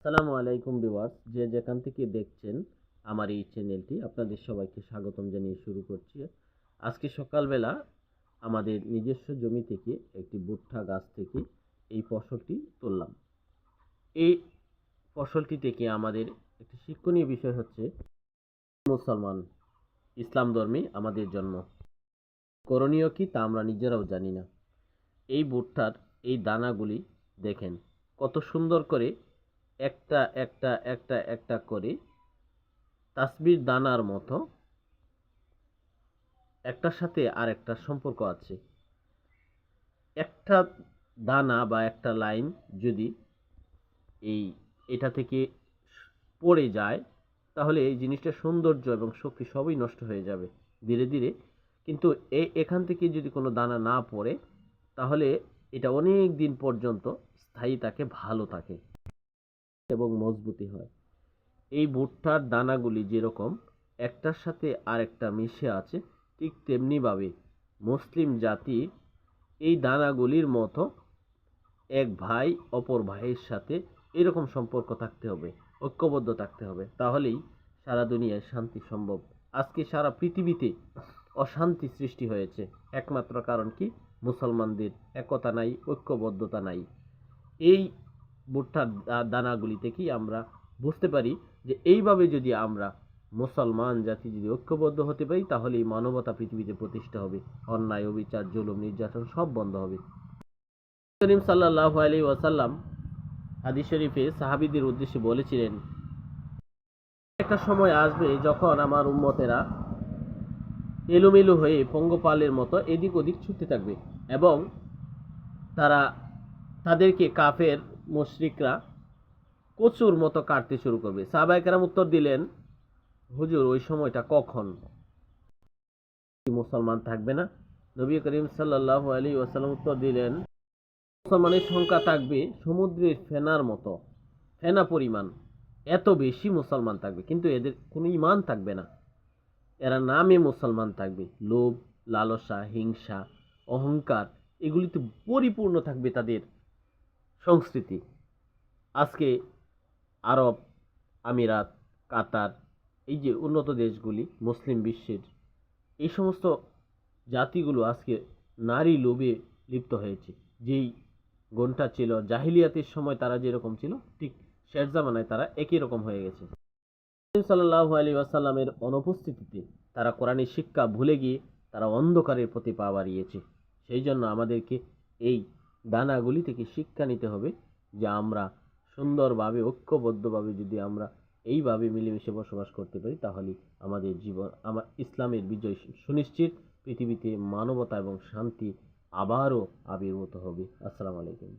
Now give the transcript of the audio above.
আসসালামু আলাইকুম ভিউয়ার্স, যে যেখান থেকে দেখছেন আমার এই চ্যানেলটি, আপনাদের সবাইকে স্বাগতম জানিয়ে শুরু করছি। আজকে সকালবেলা আমাদের নিজস্ব জমি থেকে একটি ভুট্টা গাছ থেকে এই ফসলটি তুললাম। এই ফসলটি থেকে আমাদের একটি শিক্ষণীয় বিষয় হচ্ছে, মুসলমান ইসলাম ধর্মে আমাদের জন্ম, করণীয় কি তা আমরা নিজেরাও জানি না। এই ভুট্টার এই দানাগুলি দেখেন কত সুন্দর করে একটা একটা একটা একটা করে তাসবির দানার মতো একটার সাথে আর একটা সম্পর্ক আছে। একটা দানা বা একটা লাইন যদি এই এটা থেকে পড়ে যায়, তাহলে এই জিনিসটার সৌন্দর্য এবং শক্তি সবই নষ্ট হয়ে যাবে ধীরে ধীরে। কিন্তু এখান থেকে যদি কোনো দানা না পড়ে, তাহলে এটা অনেক দিন পর্যন্ত স্থায়ী থাকে, ভালো থাকে এবং মজবুতি হয়। এই ভুট্টার দানাগুলি যেরকম একটার সাথে আরেকটা মিশে আছে, ঠিক তেমনিভাবে মুসলিম জাতি এই দানাগুলির মতো এক ভাই অপর ভাইয়ের সাথে এরকম সম্পর্ক থাকতে হবে, ঐক্যবদ্ধ থাকতে হবে, তাহলেই সারা দুনিয়ায় শান্তি সম্ভব। আজকে সারা পৃথিবীতে অশান্তি সৃষ্টি হয়েছে, একমাত্র কারণ কি? মুসলমানদের একতা নাই, ঐক্যবদ্ধতা নাই। এই ভুট্টার দানাগুলি থেকেই আমরা বুঝতে পারি যে এইভাবে যদি আমরা মুসলমান জাতি যদি ঐক্যবদ্ধ হতে পারি, তাহলে এই মানবতা পৃথিবীতে প্রতিষ্ঠা হবে, অন্যায় অবিচার জুলুম নির্যাতন সব বন্ধ হবে। করিম সাল্লাল্লাহু আলাইহি ওয়াসাল্লাম হাদিস শরীফে সাহাবীদের উদ্দেশ্যে বলেছিলেন, একটা সময় আসবে যখন আমার উম্মতেরা এলোমেলো হয়ে পঙ্গপালের মতো এদিক ওদিক ছুটতে থাকবে এবং তারা তাদেরকে কাফের মুশরিকরা কচুর মতো কাটতে শুরু করবে। সাহাবায়ে কেরাম উত্তর দিলেন, হুজুর ওই সময়টা কখন? মুসলমান থাকবে না? নবী করিম সাল্লাল্লাহু আলাইহি ওয়াসাল্লাম উত্তর দিলেন, মুসলমানের সংখ্যা থাকবে সমুদ্রের ফেনার মতো, ফেনা পরিমাণ, এত বেশি মুসলমান থাকবে, কিন্তু এদের কোনো ঈমান থাকবে না। এরা নামে মুসলমান থাকবে, লোভ, লালসা, হিংসা, অহংকার এগুলিতে পরিপূর্ণ থাকবে তাদের সংস্কৃতি। আজকে আরব আমিরাত, কাতার, এই যে উন্নত দেশগুলি মুসলিম বিশ্বের, এই সমস্ত জাতিগুলো আজকে নারী লোভে লিপ্ত হয়েছে। যেই গুণটা ছিল জাহিলিয়াতের সময় তারা যেরকম ছিল, ঠিক শেষ জামানায় তারা একই রকম হয়ে গেছে। সাল্লাল্লাহু আলাইহি ওয়াসাল্লামের অনুপস্থিতিতে তারা কোরআনের শিক্ষা ভুলে গিয়ে তারা অন্ধকারের প্রতি পা বাড়িয়েছে। সেই জন্য আমাদেরকে এই দানাগুলি থেকে শিক্ষা নিতে হবে যে আমরা সুন্দরভাবে ঐক্যবদ্ধভাবে যদি আমরা এইভাবে মিলেমিশে বসবাস করতে পারি, তাহলে আমাদের জীবন, আমার ইসলামের বিজয় সুনিশ্চিত। পৃথিবীতে মানবতা এবং শান্তি আবারও আবির্ভূত হবে। আসসালামু আলাইকুম।